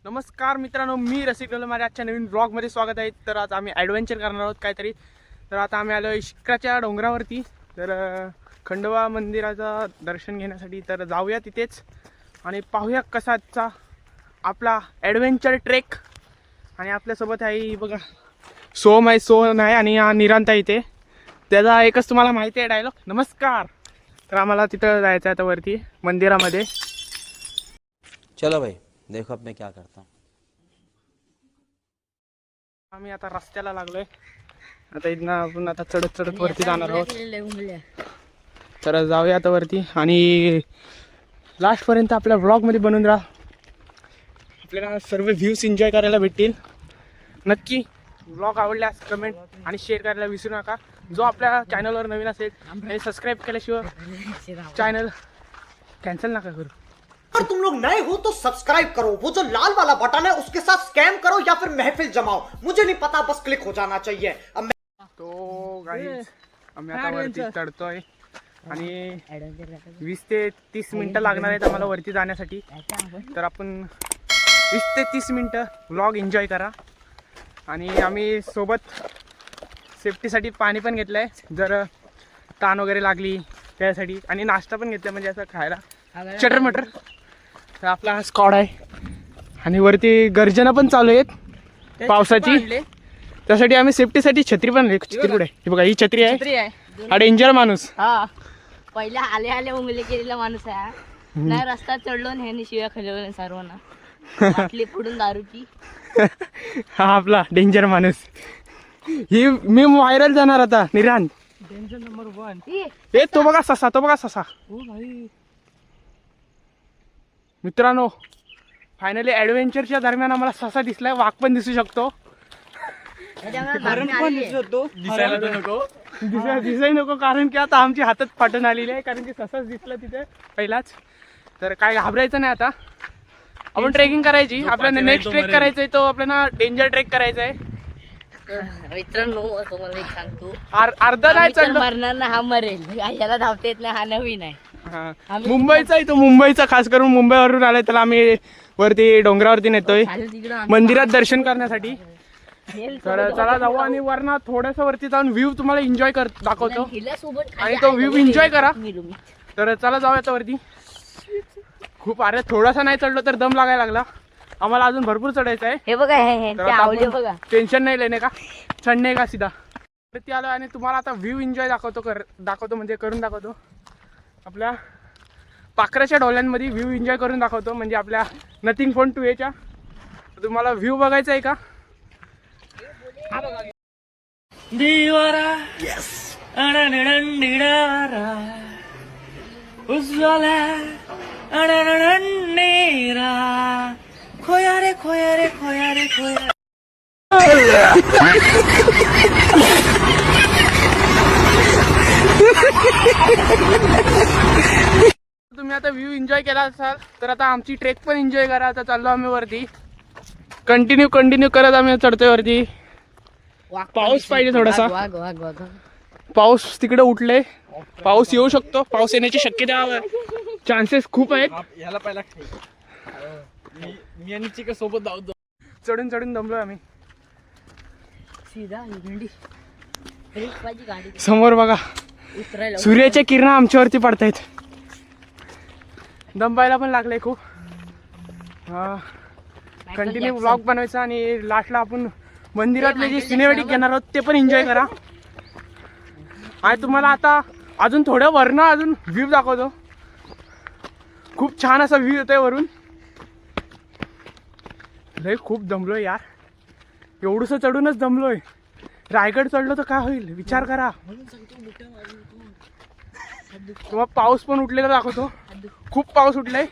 नमस्कार मित्रांनो, मी रसिक डोले. माझ्या आजच्या नवीन ब्लॉगमध्ये स्वागत आहे. तर आज आम्ही ॲडव्हेंचर करणार आहोत काहीतरी. तर आता आम्ही आलो इष्काच्या डोंगरावरती. तर खंडोबा मंदिराचं दर्शन घेण्यासाठी. तर जाऊया तिथेच आणि पाहूया कसाचा आपला ॲडव्हेंचर ट्रेक. आणि आपल्यासोबत आहे बघा सोहम आहे आणि निरांत आहे. इथे त्याचा एकच तुम्हाला माहिती आहे डायलॉग, नमस्कार. तर आम्हाला तिथं जायचं आहे आता वरती मंदिरामध्ये. चलो भाई देखो अब मैं क्या करता हूँ. आम्ही आता रस्त्याला लागलोय. आता इथनं आपण आता चढत वरती जाणार आहोत. तर जाऊया आता वरती आणि लास्टपर्यंत आपल्या व्लॉगमध्ये बनवून राहा. आपल्याला सर्व व्ह्यूज एन्जॉय करायला भेटतील. नक्की व्लॉग आवडल्यास कमेंट आणि शेअर करायला विसरू नका. जो आपल्या चॅनलवर नवीन असेल आणि सबस्क्राईब केल्याशिवाय चॅनल कॅन्सल नका करू. अगर तुम लोग नए हो तो सब्सक्राइब करो, वो जो लाल वाला बटन है उसके साथ स्कैम करो या फिर महफिल जमाओ, मुझे नहीं पता, बस क्लिक हो जाना चाहिए. तो गाईज आम्ही आता वरती चढतोय आणि 20 ते 30 मिनिटं लागणार आहेत आम्हाला वरती जाण्यासाठी. तर आपण 20 ते 30 मिनिटं व्लॉग एन्जॉय करा. आणि आम्ही सोबत सेफ्टीसाठी पाणी पण घेतलं आहे जर ताण वगैरे लागली त्यासाठी. आणि नाश्ता पण घेतला म्हणजे असं खायला चटर मटर. तर आपला हा स्क्वॉड आहे आणि वरती गर्जना पण चालू आहेत पावसाची. त्यासाठी आम्ही सेफ्टीसाठी छत्री पण छत्री कुठे आहे बघा, ही छत्री आहे. हा डेंजर माणूस. हा पहिल्या आले उंगली केलेला माणूस आहे. नाही रस्ता चढलो आणि ह्याने शिव्या खाल्ल्या सर्वांना. बाटली फोडून दारूची. हा आपला डेंजर माणूस. ही मी व्हायरल जाणार आता निरांत. Danger number 1. ए तो बघा ससा, तो बघा ससा. मित्रांनो फायनली ॲडव्हेंचरच्या दरम्यान आम्हाला ससा दिसलाय. वाघ पण दिसू शकतो. दिसाय नको कारण की आता आमची हातात फाटून आलेली आहे. कारण की ससाच दिसला तिथे पहिलाच. तर काय घाबरायचं नाही. आता आपण ट्रेकिंग करायची. आपल्याला नेक्स्ट ट्रेक करायचंय, तो आपल्याला डेंजर ट्रेक करायचा आहे. मित्रांनो तुम्हाला एक सांगतो, अर्धा नाही चढलो मरणार ना हा मरेल. याला धावता येत नाही, हा नवीन आहे. मुंबईचा आहे तो, मुंबईचा खास करून मुंबईवरून आलाय. त्याला आम्ही वरती डोंगरावरती नेतोय मंदिरात दर्शन करण्यासाठी. तर चला जाऊ आणि वरना थोडस वरती जाऊन व्ह्यू तुम्हाला एन्जॉय दाखवतो आणि तो व्ह्यू एन्जॉय करा. तर चला जाऊ आता वरती. खूप अरे थोडासा नाही चढलो तर दम लागायला लागला. आम्हाला अजून भरपूर चढायचं आहे. हे बघा बघा, टेन्शन नाही लेणे का, चढणे का सीधा वरती आलो. आणि तुम्हाला आता व्ह्यू एन्जॉय दाखवतो म्हणजे करून दाखवतो. आपल्या पाखराच्या डोल्यांमध्ये व्ह्यू एन्जॉय करून दाखवतो. म्हणजे आपल्या नथिंग फोन 2A तुम्हाला व्ह्यू बघायचा आहे का. खोया रे खोया रे खोया रे खोया. तुम्ही आता व्ह्यू एन्जॉय केला असाल तर आता आमची ट्रेक पण एन्जॉय करा. आता चाललो आम्ही वरती. कंटिन्यू करत आम्ही चढतोय वरती. पाऊस पाहिजे थोडासा. पाऊस तिकडे उठले, पाऊस येऊ शकतो. पाऊस येण्याची शक्यता चान्सेस खूप आहेत. याला पहिला मी आणि चिका सोबत धावतो. चढून दमलोय आम्ही. सीधा गाडी समोर बघा उतरायला सूर्याच्या किरणं आमच्यावरती पडतायत. दमबायला पण लागलंय खूप. कंटिन्यू व्लॉग बनवायचा आणि लास्टला आपण मंदिरातले जे सिनेमॅटिक घेणार आहोत ते पण एन्जॉय करा. आणि तुम्हाला आता अजून थोड्या वरनं अजून व्ह्यू दाखवतो. खूप छान असा व्ह्यू येतोय वरून. लय खूप दमलोय यार, एवढंसं चढूनच दमलोय. रायगड चढलो तर काय होईल विचार करा. तुम्हाला पाऊस पण उठलेला दाखवतो. खूप पाऊस उठलाय.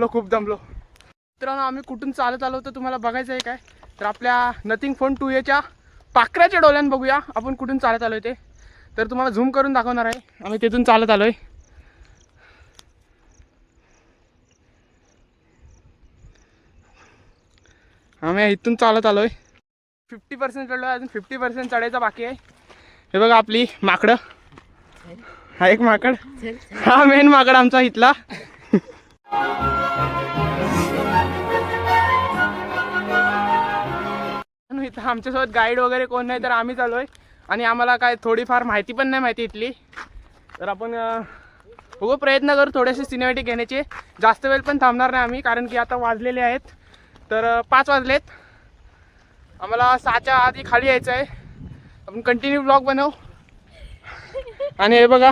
खूप दमलो. मित्रांनो आम्ही कुठून चालत आलो तर तुम्हाला बघायचं आहे काय. तर आपल्या नथिंग फोन 2A पाखराच्या डोल्यान बघूया आपण कुठून चालत आलोय ते. तर तुम्हाला झूम करून दाखवणार आहे. आम्ही तिथून चालत आलोय. आम्ही इथून चालत आलोय. 50% चढलो, अजून 50% चढायचा बाकी आहे. हे बघा आपली माकडं. हा एक माकड, हा मेन माकड आमचा इथला. इथं आमच्यासोबत गाईड वगैरे कोण नाही, तर आम्ही चालूय आणि आम्हाला काय थोडीफार माहिती पण नाही माहिती इथली. तर आपण बघू, प्रयत्न करू थोडेसे सिनेमॅटिक घेण्याचे. जास्त वेळ पण थांबणार नाही आम्ही, कारण की आता वाजलेले आहेत तर 5 वाजलेत. आम्हाला 6च्या आधी खाली यायचं आहे. आपण कंटिन्यू ब्लॉग बनवू. आणि हे बघा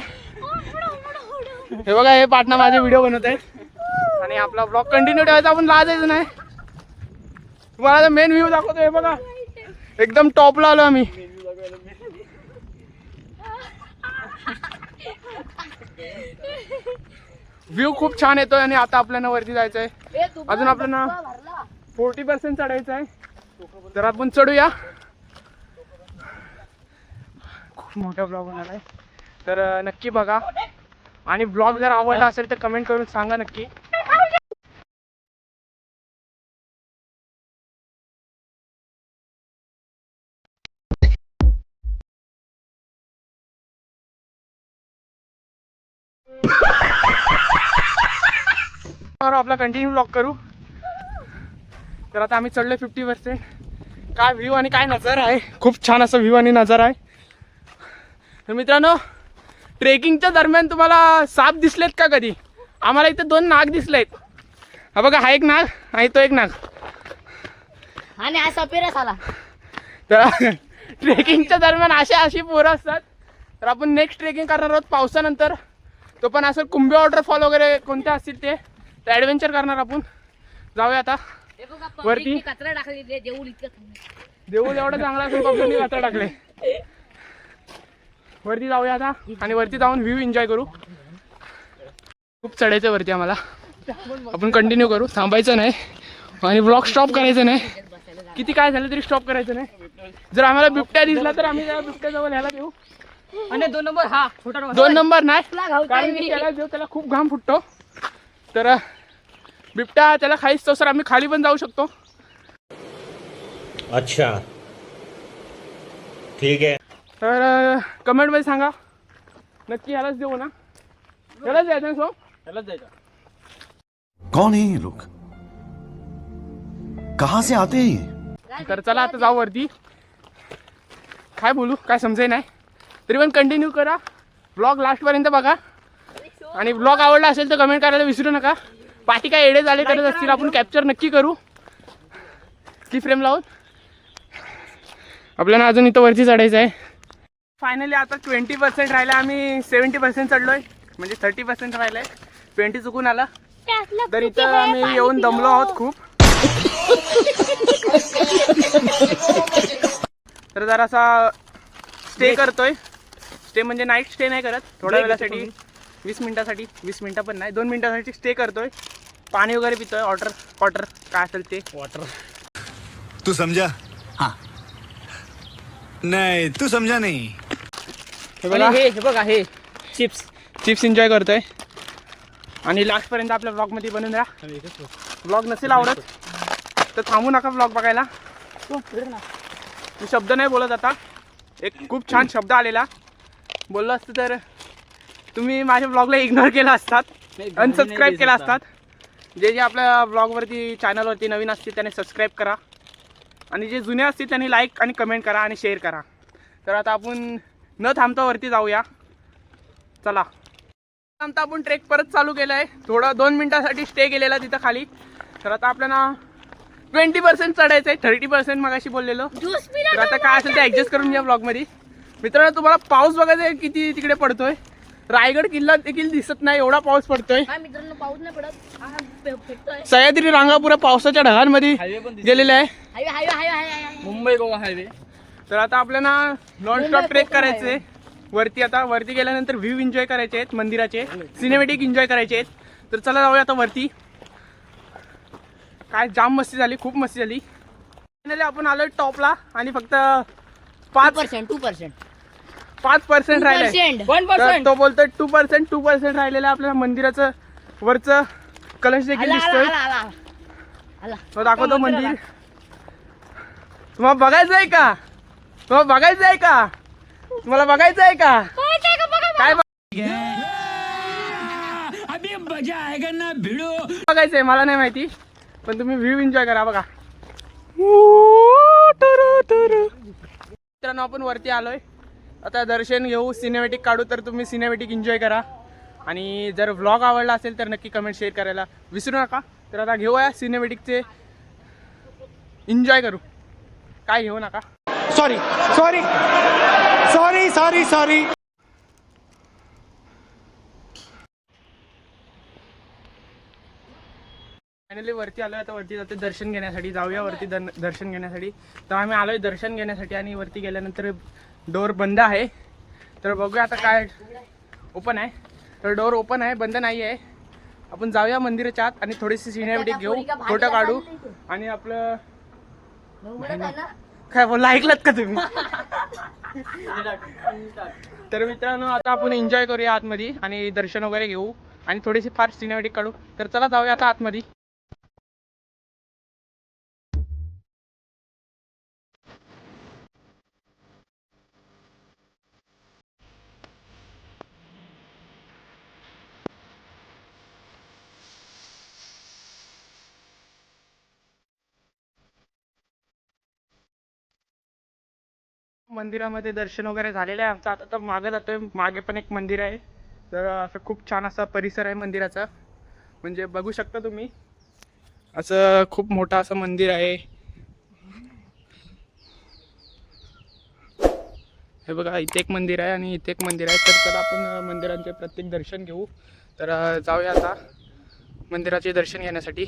हे पाटणा माझे व्हिडिओ बनवत आहेत आणि आपला ब्लॉग कंटिन्यू ठेवायचा. आपण लाजायचं नाही. तुम्हाला मेन व्ह्यू दाखवतो. हे बघा एकदम टॉपला आलो आम्ही. व्ह्यू खूप छान येतोय आणि आता आपल्याला वरती जायचं आहे. अजून आपल्याला 40% चढायचं आहे. तर आपण चढूया. खूप मोठा ब्लॉग होणार आहे, तर नक्की बघा. आणि ब्लॉग जर आवडला असेल तर कमेंट करून सांगा नक्की. आपला कंटिन्यू ब्लॉग करू. तर आता आम्ही चढलोय 50%. काय व्ह्यू आणि काय नजारा आहे, खूप छान असं व्ह्यू आणि नजारा आहे. तर मित्रांनो, ट्रेकिंगच्या दरम्यान तुम्हाला साप दिसलेत का कधी? आम्हाला इथे 2 नाग दिसलेत. हा बघा, हा एक नाग आणि तो एक नाग. आणि हा सपेरा साला. तर ट्रेकिंगच्या दरम्यान अशी पोरं असतात. तर आपण नेक्स्ट ट्रेकिंग करणार आहोत पावसानंतर. तो पण असं कुंभे वॉटरफॉल वगैरे कोणते असतील ते ॲडव्हेंचर करणार आपण. जाऊया आता वरती. कचरा टाकली देऊळ एवढं चांगला असून पब्लिकने कचरा टाकले. वरती जाऊया आता आणि वरती जाऊन व्ह्यू एन्जॉय करू. खूप चढायचं वरती आम्हाला. आपण कंटिन्यू करू, थांबायचं नाही आणि ब्लॉग स्टॉप करायचं नाही. किती काय झालं तरी स्टॉप करायचं नाही. जर आम्हाला बिबट्या दिसला तर आम्ही त्या बिबट्याजवळ न्यायला देऊ. आणि 2 नंबर हा छोटा 2 नंबर नाही, कारण की त्याला जो त्याला खूप घाम फुटतो. तर बिबट्या त्याला खाईच तो, सर आम्ही खाली पण जाऊ शकतो. अच्छा ठीक आहे. तर कमेंटमध्ये सांगा नक्की यालाच देऊ ना. यालाच जायचं ना सो? यालाच जायचं. कौन है ये लोग, कहां से आते हैं? तर चला आता जाऊ वरती. काय बोलू काय समजे नाही, तरी पण कंटिन्यू करा. ब्लॉग लास्टपर्यंत बघा. आणि ब्लॉग आवडला असेल तर कमेंट करायला विसरू नका. पाठी काय एडे झाले करत असतील आपण कॅप्चर नक्की करू की फ्रेम लावून. आपल्याला अजून इथं वरती चढायचं आहे. फायनली आता 20% राहिलं. आम्ही 70% चढलोय, म्हणजे 30% राहिलंय. 20 चुकून आला. तर इथं आम्ही येऊन दमलो आहोत खूप. तर जरासा स्टे करतोय. स्टे म्हणजे नाईट स्टे नाही करत, थोड्या वेळासाठी 20 मिनिटासाठी, 20 मिनिटं पण नाही 2 मिनिटासाठी स्टे करतोय. पाणी वगैरे पितोय. वॉटर काय असेल ते वॉटर. तू समझा? हाँ नहीं तू समझा नहीं. हे बघा हे चिप्स एन्जॉय करतोय. आणि लास्टपर्यंत आपल्या ब्लॉगमध्ये बनवून राहा. ब्लॉग नसेल आवडत तर थांबू नका ब्लॉग बघायला. मी शब्द नाही बोलत आता. एक खूप छान शब्द आलेला, बोललो असतं तर तुम्ही माझ्या ब्लॉगला इग्नोर केला असतात, अनसबस्क्राईब केला असतात. जे आपल्या ब्लॉगवरती चॅनलवरती नवीन असतील त्याने सबस्क्राईब करा. आणि जे जुने असतील त्यांनी लाईक आणि कमेंट करा आणि शेअर करा. तर आता आपण न थांबता वरती जाऊया. चला. थांबता आपण ट्रेक परत चालू केलं आहे. थोडं 2 मिनिटासाठी स्टे केलेला तिथं खाली. तर आता आपल्याला 20% चढायचं आहे. 30% मगाशी बोललेलो. तर आता काय असेल ते ॲडजस्ट करून घ्या ब्लॉगमध्ये. मित्रांनो, तुम्हाला पाऊस बघायचा आहे किती तिकडे पडतोय. रायगड किल्ला देखील दिसत नाही एवढा पाऊस पडतोय. मित्रांनो पाऊस नाही पडत. सह्याद्री रांगा पुऱ्या पावसाच्या ढगांमध्ये गेलेल्या आहे. मुंबई गोवा हायवे. तर आता आपल्याला नॉनस्टॉप ट्रेक करायचे वरती. आता वरती गेल्यानंतर व्ह्यू एन्जॉय करायचे आहेत, मंदिराचे सिनेमॅटिक एन्जॉय करायचे आहेत. तर चला जाऊया आता वरती. काय जाम मस्ती झाली, खूप मस्ती झाली. फायनली आपण आलोय टॉपला आणि फक्त 5% राहिलंय. तर तो बोलतोय 2% राहिलेलं आपल्याला मंदिराचं वरचं कलश देखील दिसतोय. तो दाखवतो मंदिर. तुम्हाला बघायचं आहे का? तुम्हाला बघायचं आहे का? तुम्हाला बघायचं आहे का? काय बघायचंय मला नाही माहिती, पण तुम्ही व्ह्यू एन्जॉय करा बघा. मित्रांनो आपण वरती आलोय, आता दर्शन घेऊ, सिनेमॅटिक काढू, तर तुम्ही सिनेमॅटिक एन्जॉय करा. आणि जर व्लॉग आवडला असेल तर नक्की कमेंट शेअर करायला विसरू नका. तर आता घेऊया सिनेमॅटिकचे एन्जॉय करू, काय घेऊ नका. Sorry sorry sorry sorry sorry. Finally वरती आलोय, आता वरती जाते दर्शन घेण्यासाठी. जाऊया वरती दर्शन घेण्यासाठी. तर आम्ही आलोय दर्शन घेण्यासाठी आणि वरती गेल्यानंतर डोर बंद आहे. तर बघूया आता काय, ओपन आहे तर डोर ओपन आहे, बंद नाही आहे. आपण जाऊया मंदिराच्या आत आणि थोडीशी सिनेमॅटिक घेऊ, फोटो काढू आणि आपलं काय बोलला ऐकलत का तुम्ही. तर मित्रांनो आता आपण एन्जॉय करूया आतमध्ये आणि दर्शन वगैरे घेऊ आणि थोडीशी फार सिनेमॅटिक काढू. तर चला जाऊया आता आतमध्ये. मंदिरामध्ये दर्शन वगैरे झालेलं आहे आमचं. आता मागे जातोय, मागे पण एक मंदिर आहे. तर असं खूप छान असा परिसर आहे मंदिराचा, म्हणजे बघू शकता तुम्ही, असं खूप मोठं असं मंदिर आहे. हे बघा इथे एक मंदिर आहे आणि इथे एक मंदिर आहे. तर चला आपण मंदिरांचे प्रत्येक दर्शन घेऊ. तर जाऊया आता मंदिराचे दर्शन घेण्यासाठी.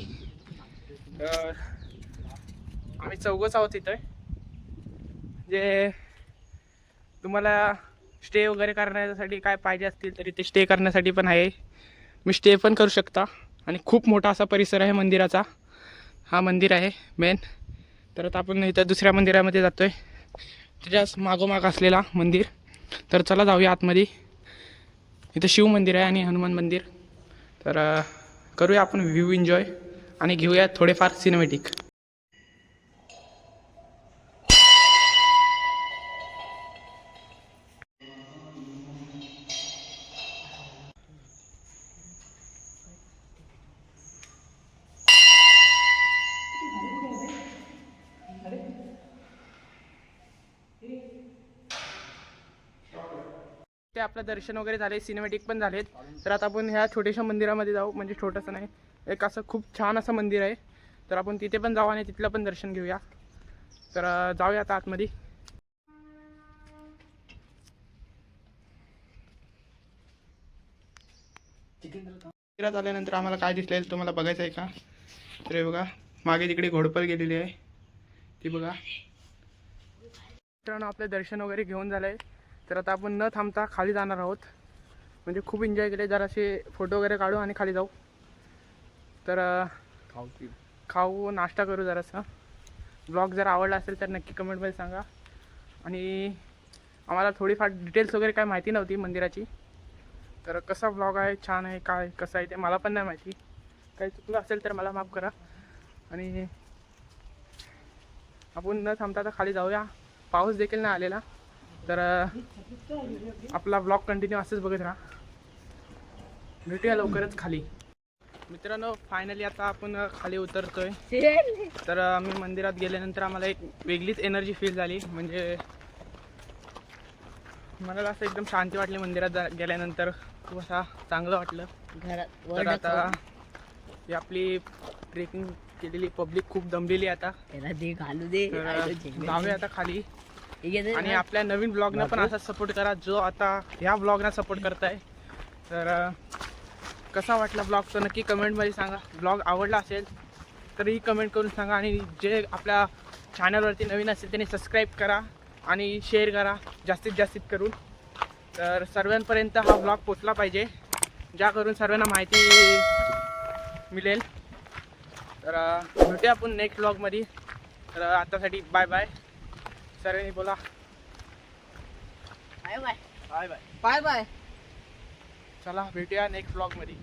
आम्ही चौघच आहोत इथं. जे तुम्हाला स्टे वगैरे करण्यासाठी काय पाहिजे असतील तरी ते स्टे करण्यासाठी पण आहे, मी स्टे पण करू शकता. आणि खूप मोठा असा परिसर आहे मंदिराचा. हा मंदिर आहे मेन. तर आता आपण इथं दुसऱ्या मंदिरामध्ये जातोय, त्याच्याच मागोमाग असलेला मंदिर. तर चला जाऊया आतमध्ये. इथं शिव मंदिर आहे आणि हनुमान मंदिर. तर करूया आपण व्ह्यू एन्जॉय आणि घेऊया थोडेफार सिनेमॅटिक. ते आपलं दर्शन वगैरे झाले, सिनेमॅटिक पण झालेत. तर आता आपण ह्या छोट्याशा मंदिरामध्ये जाऊ, म्हणजे छोटंसं नाही, एक असं खूप छान असं मंदिर आहे. तर आपण तिथे पण जाऊ आणि तिथलं पण दर्शन घेऊया. तर जाऊया आता आतमध्ये. मंदिरात आल्यानंतर आम्हाला काय दिसलेलं तुम्हाला बघायचं आहे का? तर हे बघा मागे तिकडे घोडपल गेलेली आहे, ती बघा. मित्रांनो आपलं दर्शन वगैरे घेऊन झालं आहे. तर आता आपण न थांबता खाली जाणार आहोत, म्हणजे खूप एन्जॉय केले. जरासे फोटो वगैरे काढू आणि खाली जाऊ. तर खाऊ नाश्ता करू जरासा. ब्लॉग जर आवडला असेल तर नक्की कमेंटमध्ये सांगा. आणि आम्हाला थोडीफार डिटेल्स वगैरे काय माहिती नव्हती मंदिराची. तर कसा ब्लॉग आहे, छान आहे काय कसं आहे ते मला पण नाही माहिती. काही चुकलं असेल तर मला माफ करा. आणि आपण न थांबता आता खाली जाऊया. पाऊस देखील नाही आलेला. तर आपला ब्लॉग कंटिन्यू असंच बघत राहा. भेटूया लवकरच खाली. मित्रांनो फायनली आता आपण खाली उतरतोय. तर आम्ही मंदिरात गेल्यानंतर आम्हाला एक वेगळीच एनर्जी फील झाली. म्हणजे मला असं एकदम शांती वाटली मंदिरात गेल्यानंतर. खूप असा चांगलं वाटलं. तर आता ही आपली ट्रेकिंग केलेली पब्लिक खूप दमलेली आता. जाऊया आता खाली. आणि आपल्या नवीन ब्लॉगना पण असा सपोर्ट करा जो आता ह्या ब्लॉगना सपोर्ट करताय. तर कसा वाटला ब्लॉग तर नक्की कमेंटमध्ये सांगा. ब्लॉग आवडला असेल तरीही कमेंट करून सांगा. आणि जे आपल्या चॅनलवरती नवीन असेल त्यांनी सबस्क्राईब करा आणि शेअर करा जास्तीत जास्त करून. तर सर्वांपर्यंत हा ब्लॉग पोचला पाहिजे, ज्या करून सर्वांना माहिती मिळेल. तर भेटूया आपण नेक्स्ट ब्लॉगमध्ये. तर आतासाठी बाय बाय. सर्वांनी बोला bye bye bye bye bye bye. चला भेटूया नेक्स्ट ब्लॉगमध्ये.